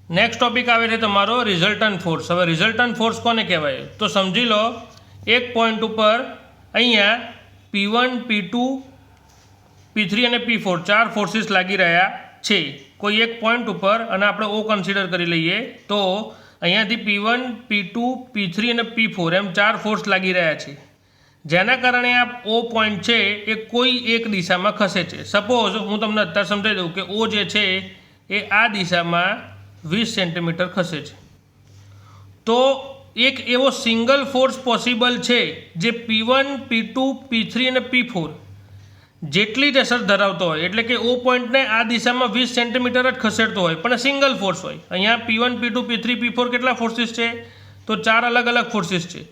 Next topic आवे छे तमारो resultant force. हवे रिजल्टंट फोर्स कोने कहेवाय तो समझी लो एक पॉइंट पर अहींया P1 P2 P3 અને P4 चार फोर्सिस लागी रह्या छे कोई एक पॉइंट पर अने आपणे ओ कन्सिडर करी लईए तो अहींयाथी P1 P2 P3 અને P4 एम चार फोर्स लागी रह्या छे जेना कारणे आ ओ पॉइंट छे ए कोई एक दिशामां खसे छे। सपोज हूँ तमने अत्यारे समजावी दऊं के ओ जे छे ए आ दिशामां 20 सेंटीमीटर खसे छे तो एक एवो सिंगल फोर्स पॉसिबल है जे P1 P2 P3 અને P4 જેટલી જ અસર ધરાવતો હોય એટલે કે ओ पॉइंट ने आ दिशा में 20 सेंटीमीटर ज खसेड़तो હોય પણ सिंगल फोर्स હોય। अहींया P1 P2 P3 P4 કેટલા फोर्सिस है तो चार अलग अलग फोर्सिस है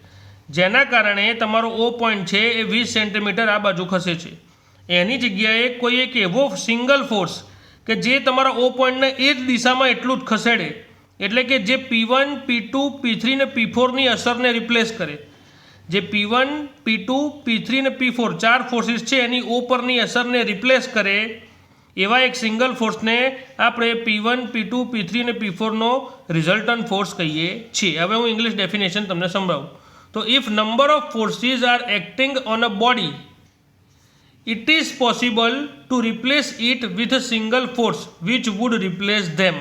जेना कारणे तमारो ओ पॉइंट है ए 20 सेंटीमीटर आ बाजू खसे छे एनी जग्याए कोई एक एवो सिंगल फोर्स કે જે તમારા ओ पॉइंटને એ જ દિશામાં એટલું જ ખસેડે એટલે કે જે P1 P2 P3 ને P4ની અસરને રિપ્લેસ કરે। જે P1 P2 P3 ને P4 ચાર ફોર્સિસ છે એની O પરની અસરને રિપ્લેસ કરે એવા એક સિંગલ ફોર્સને આપણે P1 P2 P3 અને P4નો રિઝલ્ટન્ટ ફોર્સ કહીએ છીએ। હવે હું ઇંગ્લિશ ડેફિનેશન તમને સમજાવું તો if number of forces are acting on a body it is possible to replace it with a single force which would replace them।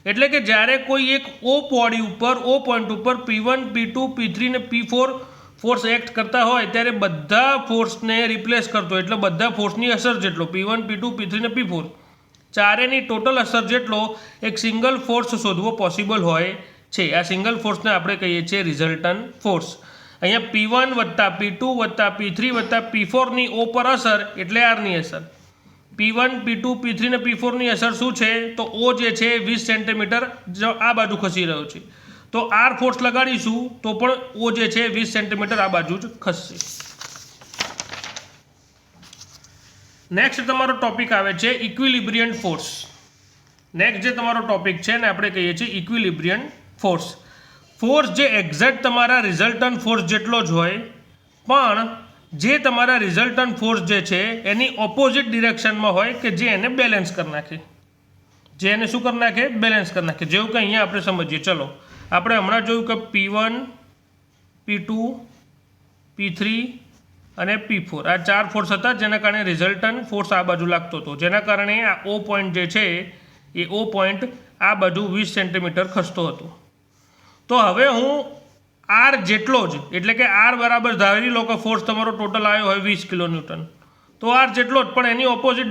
એટલે કે જ્યારે કોઈ એક O બોડી ઉપર O પોઈન્ટ ઉપર P1 P2 P3 ને P4 ફોર્સ એક્ટ કરતા હોય ત્યારે બધા ફોર્સને રિપ્લેસ કરતો એટલે બધા ફોર્સની અસર જેટલો P1 P2 P3 ને P4 ચારેની ટોટલ અસર જેટલો એક સિંગલ ફોર્સ શોધવો પોસિબલ હોય છે। આ સિંગલ ફોર્સને આપણે કહીએ છીએ રિઝલ્ટન્ટ ફોર્સ। अहींया P1 वत्ता P2 वत्ता P3 वत्ता P4 नी O पर असर एटले R नी असर P1 P2 P3 ने P4 नी असर शुं छे तो O जे छे 20 सेंटीमीटर जो आ बाजू खसी रह्यो छे तो R फोर्स लगाड़ीशुं तो पण O जे छे 20 सेंटीमीटर आ बाजू ज खसशे। नेक्स्ट तमारो टॉपिक आवे छे इक्विलिब्रियंट फोर्स। नेक्स्ट जे तमारो टॉपिक छे ने आपणे कहीए छीए इक्विलिब्रियंट फोर्स। फोर्स जे एक्ઝેક્ટ तमारा रिजल्टंट फोर्स जेटलो ज होय पण जे तमारा रिजल्टंट फोर्स जे छे एनी ऑपोजिट डिरेक्शन में होय के जे एने बेलेन्स कर नाखे जे एने शुं कर नाखे बेलेन्स कर नाखे। जेवुं के अहींया आपणे समजीए चलो आपणे हमणां जोयुं के P1 P2 P3 અને P4 आ चार फोर्स हता जेना कारणे रिजल्टंट फोर्स आ बाजू लागतो हतो जेना कारणे आ O पॉइंट जे छे ए O पॉइंट आ बाजू 20 सेंटीमीटर खसतो हतो। तो हवे हूँ आर जेटलो ज एटले के आर बराबर धारी लो कि फोर्स तमारो टोटल आयो होय 20 किलो न्यूटन तो आर जेटलो ज पण एनी ऑपोजिट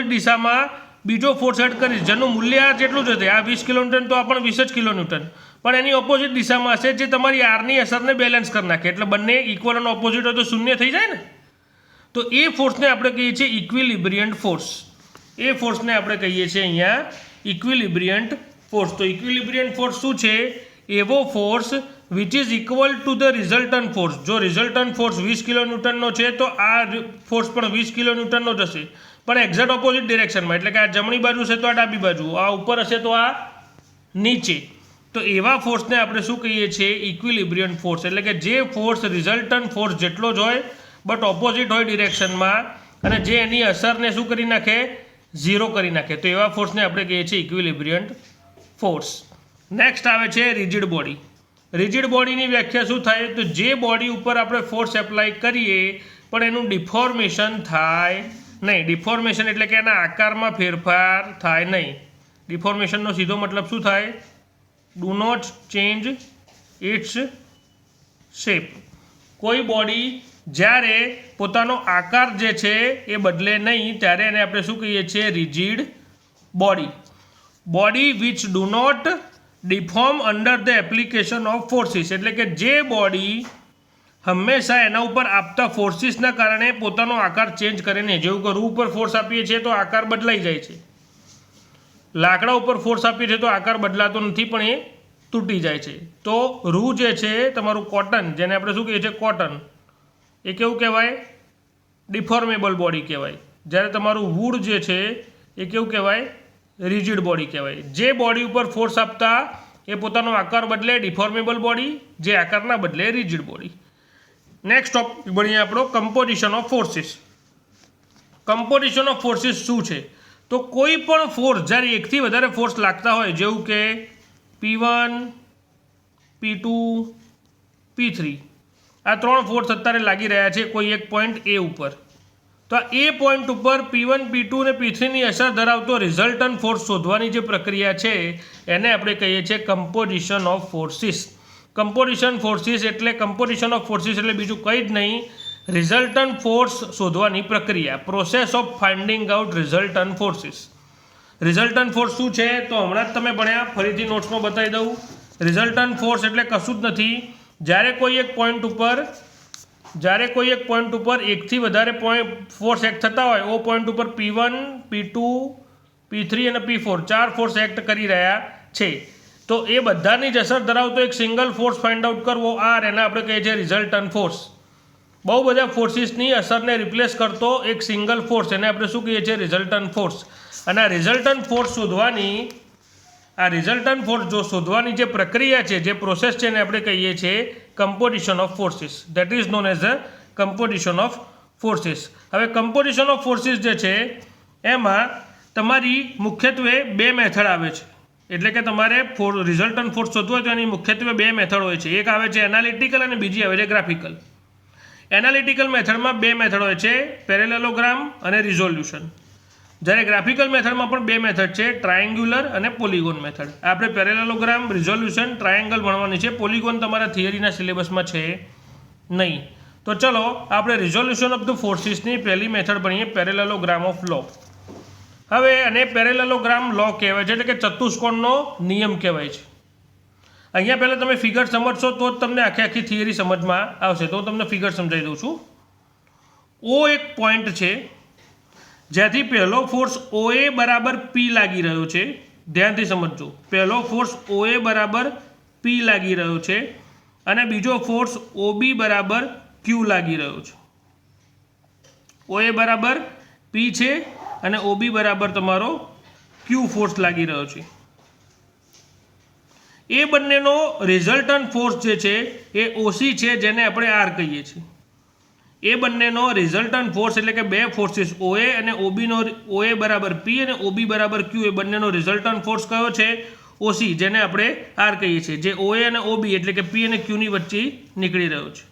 दिशामां बीजो फोर्स एड करीश जेनुं मूल्य आर जेटलुं ज हशे। आ 20 किलो न्यूटन तो आ पण 20 ज किलो न्यूटन पण एनी ऑपोजिट दिशामां हशे जे तमारी आरनी असरने बेलेन्स कर नाखे एटले बंने इक्वल अने ऑपोजिट होय तो शून्य थई जाय ने तो ए फोर्सने आपणे कहीए छीए इक्विलिब्रियंट फोर्स। ए फोर्सने आपणे कहीए छीए अहींया इक्विलिब्रियंट फोर्स। तो इक्विलिब्रियंट फोर्स शू है एवो force which is equal to the resultant force. जो रिजल्टंट फोर्स 20 किलो न्यूटन नो है तो आ फोर्स पण 20 किलो न्यूटन नो जशे पण एक्ઝેક્ટ ऑपोजिट डिरेक्शन में एटले के आ जमणी बाजू से तो आ डाबी बाजू आ ऊपर हशे तो आ नीचे तो एवा फोर्स ने आपणे शुं कहीए छीए इक्विलिब्रियंट फोर्स। एटले के जे फोर्स रिजल्टंट फोर्स जेटलो ज होय बट ऑपोजिट होय डिरेक्शन में अने जे एनी असरने शुं करी नाखे जीरो करी नाखे तो एवा फोर्स ने आपणे कहीए छीए इक्विलिब्रियंट फोर्स। नेक्स्ट आवे छे रिजिड बॉडी। रिजिड बॉडी नी व्याख्या शुं थाय तो जे बॉडी उपर आपणे फोर्स एप्लाय करीए पण एनुं डिफॉर्मेशन थाय नहीं। डिफॉर्मेशन एटले के एना आकारमां फेरफार थाय नहीं। डिफॉर्मेशननो सीधो मतलब शुं थाय do not change its shape. कोई बॉडी જ્યારે પોતાનો આકાર જે છે એ બદલે નહીં ત્યારે એને આપણે શું કહીએ છીએ rigid body which do not deform under the application of forces. એટલે કે જે બોડી હંમેશા એના ઉપર આપતા ફોર્સિસના કારણે પોતાનો આકાર ચેન્જ કરે નહીં। જેવું કે રૂ ઉપર ફોર્સ આપીએ છીએ તો આકાર બદલાઈ જાય છે, લાકડા ઉપર ફોર્સ આપીએ છીએ તો આકાર બદલાતો નથી પણ એ તૂટી જાય છે। તો રૂ જે છે તમારું કોટન જેને આપણે શું કહીએ છીએ કોટન એ કેવું કહેવાય ડિફોર્મેબલ બોડી કહેવાય। જ્યારે તમારું વૂડ જે છે એ કેવું કહેવાય રિજિડ બોડી કહેવાય। જે બોડી ઉપર ફોર્સ આપતા એ પોતાનો આકાર બદલે ડિફોર્મેબલ બોડી, જે આકારના બદલે રિજિડ બોડી। નેક્સ્ટ ટોપિક ભણીએ આપણો composition of forces. Composition of forces શું છે તો કોઈ પણ ફોર્સ જ્યારે એકથી વધારે ફોર્સ લાગતા હોય, જેવું કે P1 P2 P3, આ 3 ફોર્સ અત્યારે લાગી રહ્યા છે કોઈ એક પોઈન્ટ એ ઉપર, તો આ એ પોઈન્ટ ઉપર P1 P2 અને P3ની અસર ધરાવતો રિઝલ્ટન્ટ ફોર્સ શોધવાની જે પ્રક્રિયા છે એને આપણે કહીએ છીએ composition of forces. Composition of forces એટલે બીજું કંઈ જ નહીં, રિઝલ્ટન્ટ ફોર્સ શોધવાની પ્રક્રિયા, process of finding out resultant forces. Resultant force શું છે તો હમણાં જ તમે ભણ્યા, ફરીથી નોટ્સમાં બતાવી દઉં. રિઝલ્ટન્ટ ફોર્સ એટલે કશું જ નથી, જ્યારે કોઈ એક પોઈન્ટ ઉપર એકથી વધારે ફોર્સ એક્ટ થતા હોય, ઓ પોઈન્ટ ઉપર P1 P2 P3 અને P4 4 ફોર્સ એક્ટ કરી રહ્યા છે, તો એ બધાની જ અસર ધરાવતો એક સિંગલ ફોર્સ ફાઇન્ડ આઉટ કરવો, આર, એને આપણે કહીએ છીએ રિઝલ્ટન્ટ ફોર્સ. બહુ બધા ફોર્સિસની અસરને રિપ્લેસ કરતો એક સિંગલ ફોર્સ, એને આપણે શું કહીએ છીએ રિઝલ્ટન્ટ ફોર્સ. અને આ રિઝલ્ટન્ટ ફોર્સ શોધવાની જે પ્રક્રિયા છે, જે પ્રોસેસ છે, એને આપણે કહીએ છીએ composition of forces. That is known as a composition of forces. હવે કમ્પોઝિશન ઓફ ફોર્સિસ જે છે એમાં તમારી મુખ્યત્વે 2 મેથડ આવે છે. એટલે કે તમારે રિઝલ્ટન્ટ ફોર્સ શોધવો હોય તો એની મુખ્યત્વે 2 મેથડ હોય છે. એક આવે છે એનાલિટિકલ અને બીજી આવે છે ગ્રાફિકલ. એનાલિટિકલ મેથડમાં 2 મેથડ હોય છે, પેરેલેલોગ્રામ અને રિઝોલ્યુશન. જ્યારે ગ્રાફિકલ મેથડમાં પણ 2 મેથડ છે, ટ્રાયેંગ્યુલર અને પોલિગોન મેથડ. આપણે પેરેલેલોગ્રામ, રિઝોલ્યુશન, ટ્રાયેંગલ ભણવાની છે, પોલિગોન તમારા થિયરીના સિલેબસમાં છે નહીં. તો ચલો આપણે રિઝોલ્યુશન ઓફ ધ ફોર્સિસની પહેલી મેથડ ભણીએ, પેરેલેલોગ્રામ ઓફ લો. હવે અને પેરેલેલોગ્રામ લો કહેવાય છે, એટલે કે ચતુષ્કોણનો નિયમ કહેવાય છે. અહીંયા પહેલાં તમે ફિગર સમજશો તો જ તમને આખી થિયરી સમજમાં આવશે. તો હું તમને ફિગર સમજાવી દઉં છું. ઓ એક પોઈન્ટ છે જ્યાંથી પહેલો ફોર્સ OA બરાબર P લાગી રહ્યો છે. ધ્યાનથી સમજજો, પહેલો ફોર્સ OA બરાબર P લાગી રહ્યો છે અને બીજો ફોર્સ OB બરાબર Q લાગી રહ્યો છે. OA બરાબર P છે અને OB બરાબર તમારો Q ફોર્સ લાગી રહ્યો છે. એ બંનેનો રિઝલ્ટન્ટ ફોર્સ જે છે એ OC છે, જેને આપણે R કહીએ છીએ. એ બંનેનો રિઝલ્ટન્ટ ફોર્સ એટલે કે 2 ફોર્સિસ OA અને OBનો, OA બરાબર P અને OB બરાબર Q, એ બંનેનો રિઝલ્ટન્ટ ફોર્સ કયો છે? OC, જેને આપણે R કહીએ છીએ, જે OA અને OB એટલે કે P અને Qની વચ્ચે નીકળી રહ્યો છે.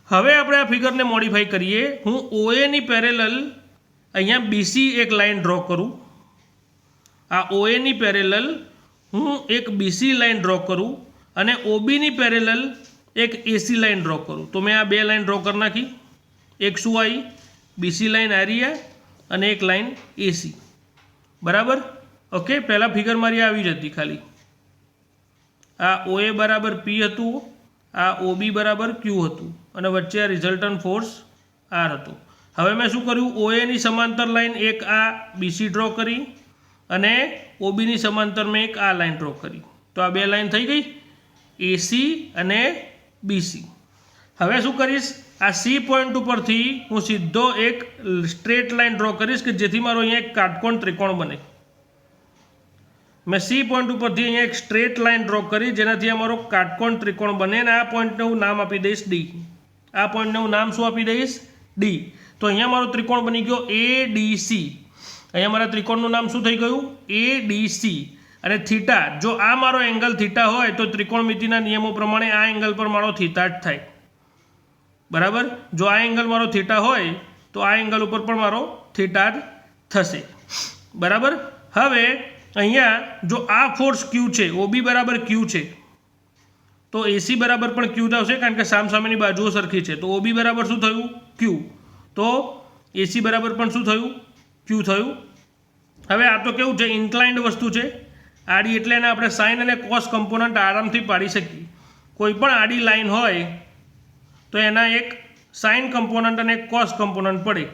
હવે આપણે આ ફિગરને મોડિફાઈ કરીએ. હું OAની પેરેલલ અહીંયા BC એક લાઇન ડ્રો કરું. આ OAની પેરેલલ હું એક BC લાઇન ડ્રો કરું અને OBની પેરેલલ એક AC લાઇન ડ્રો કરું. તો મેં આ 2 લાઇન ડ્રો કરી નાખી. એક શું આવી? BC લાઇન આ રહી અને એક લાઇન AC. બરાબર? ઓકે, પહેલાં ફિગર મારી આવી જ હતી ખાલી. આ OA બરાબર P હતું, આ OB બરાબર Q હતું અને વચ્ચે આ રિઝલ્ટન્ટ ફોર્સ R હતો. હવે મેં શું કર્યું? OAની સમાંતર લાઇન એક આ BC ડ્રો કરી અને OBની સમાંતર મેં એક આ લાઇન ડ્રો કરી. તો આ 2 લાઇન થઈ ગઈ, AC અને BC. હવે શું કરીશ? આ C પોઈન્ટ ઉપરથી હું સીધો એક સ્ટ્રેટ લાઇન ડ્રો કરીશ કે જેથી મારો અહીંયા એક કાટકોણ ત્રિકોણ બને. મેં C પોઈન્ટ ઉપરથી અહીંયા એક સ્ટ્રેટ લાઇન ડ્રો કરી જેનાથી અમારો કાટકોણ ત્રિકોણ બને અને આ પોઈન્ટને હું નામ આપી દઈશ D. આ પોઈન્ટને હું નામ શું આપી દઈશ? D. તો અહીંયા મારો ત્રિકોણ બની ગયો ADC. અહીંયા મારા ત્રિકોણનું નામ શું થઈ ગયું? ADC. અને થીટા, જો આ મારો એંગલ થીટા હોય તો ત્રિકોણમિતિના નિયમો પ્રમાણે આ એંગલ પર મારો થીટા જ થાય. બરાબર? જો આ એંગલ મારો થીટા હોય તો આ એંગલ ઉપર પણ મારો થીટા જ થશે. બરાબર? હવે અહીંયા જો આ ફોર્સ Q છે, OB બરાબર Q છે, તો AC બરાબર પણ Q જ આવશે, કારણ કે સામસામેની બાજુઓ સરખી છે. તો OB બરાબર શું થયું? Q. તો AC બરાબર પણ શું થયું? Q થયું. હવે આ તો કેવું છે? ઇન્ક્લાઇન્ડ વસ્તુ છે. આડી એટલે એને આપણે સાઇન અને કોસ કમ્પોનન્ટ આરામથી પાડી શકીએ. કોઈ પણ આડી લાઇન હોય તો એના એક સાઇન કમ્પોનન્ટ અને એક કોસ કમ્પોનન્ટ પડે.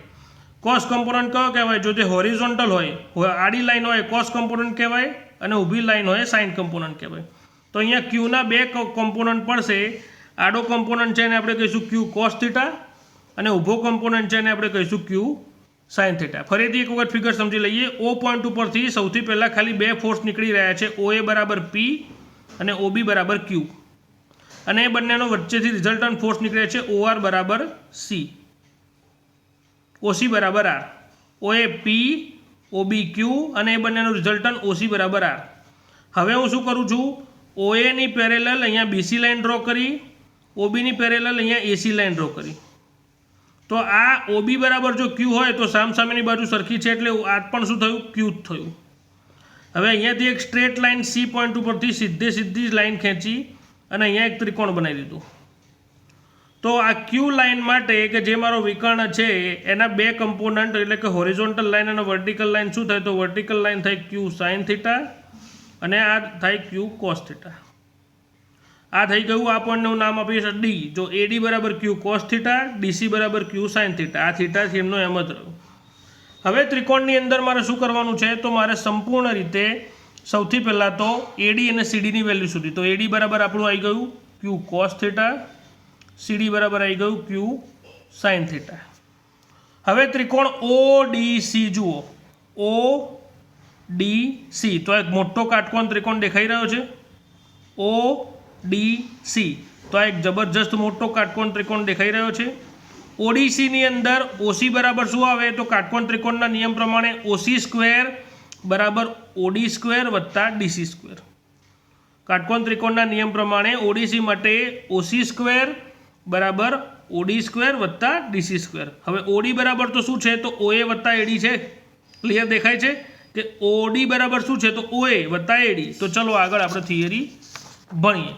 કોસ કમ્પોનન્ટ કયો કહેવાય? જો તે હોરિઝોન્ટલ હોય, આડી લાઇન હોય કોસ કમ્પોનન્ટ કહેવાય અને ઊભી લાઇન હોય સાઇન કમ્પોનન્ટ કહેવાય. તો અહીંયા ક્યુના 2 કમ્પોનન્ટ પડશે. આડો કમ્પોનન્ટ છે એને આપણે કહીશું Q કોસ થીટા અને ઊભો કમ્પોનન્ટ છે એને આપણે કહીશું Q સાઇન થીટા. ફરીથી એક વખત ફિગર સમજી લઈએ. O પોઈન્ટ ઉપરથી સૌથી પહેલાં ખાલી 2 ફોર્સ નીકળી રહ્યા છે, OA બરાબર P અને OB બરાબર Q, અને એ બંનેનો વચ્ચેથી રિઝલ્ટન્ટ ફોર્સ નીકળે છે OR બરાબર C, OC બરાબર R. OA P, OB Q અને એ બંનેનું રિઝલ્ટન્ટ OC બરાબર R. હવે હું શું કરું છું, OA ની પેરેલલ અહીંયા BC લાઇન ડ્રો કરી, OB ની પેરેલલ અહીંયા AC લાઇન ડ્રો કરી. તો આ OB બરાબર જો Q હોય તો સામસામેની બાજુ સરખી છે એટલે આ પણ શું થયું, Q જ થયું. હવે અહીંયાથી એક સ્ટ્રેટ લાઇન C પોઈન્ટ ઉપરથી સીધી લાઇન ખેંચી અને અહીંયા એક ત્રિકોણ બનાવી દીધું. તો આ Q લાઇન માટે કે જે મારો વિકર્ણ છે એના બે કમ્પોનન્ટ એટલે કે હોરિઝોન્ટલ લાઇન અને વર્ટિકલ લાઇન શું થાય, તો વર્ટિકલ લાઇન થાય Q sin થીટા અને આ થાય Q cos થીટા. આ થઈ ગયું. આ પોઈન્ટનું નામ આપીએ છીએ D. જો AD બરાબર Q cos થીટા, DC બરાબર Q sin થીટા. આ થીટા છે એમનો એમ જ રહ્યો. હવે ત્રિકોણની અંદર મારે શું કરવાનું છે, તો મારે સંપૂર્ણ રીતે સૌથી પહેલાં તો AD અને CDની વેલ્યુ સુધી. તો AD બરાબર આપણું આવી ગયું Q cos થીટા, CD બરાબર આવી ગયું Q sin થીટા. હવે ત્રિકોણ ODC જુઓ, ODC તો એક મોટો કાટકોણ ત્રિકોણ દેખાઈ રહ્યો છે. ODC તો આ એક જબરજસ્ત મોટો કાટકોણ ત્રિકોણ દેખાઈ રહ્યો છે. ODC ની અંદર OC બરાબર શું આવે, તો કાટકોણ ત્રિકોણના નિયમ પ્રમાણે OC સ્ક્વેર બરાબર OD સ્ક્વેર વત્તા DC સ્ક્વેર. કાટકોણ ત્રિકોણના નિયમ પ્રમાણે ODC માટે OC સ્ક્વેર બરાબર OD સ્ક્વેર વત્તા DC સ્ક્વેર. હવે OD બરાબર તો શું છે, તો OA વત્તા AD છે. ક્લિયર દેખાય છે કે OD બરાબર શું છે, તો OA વત્તા AD. તો ચલો આગળ આપણે થિયરી ભણીએ.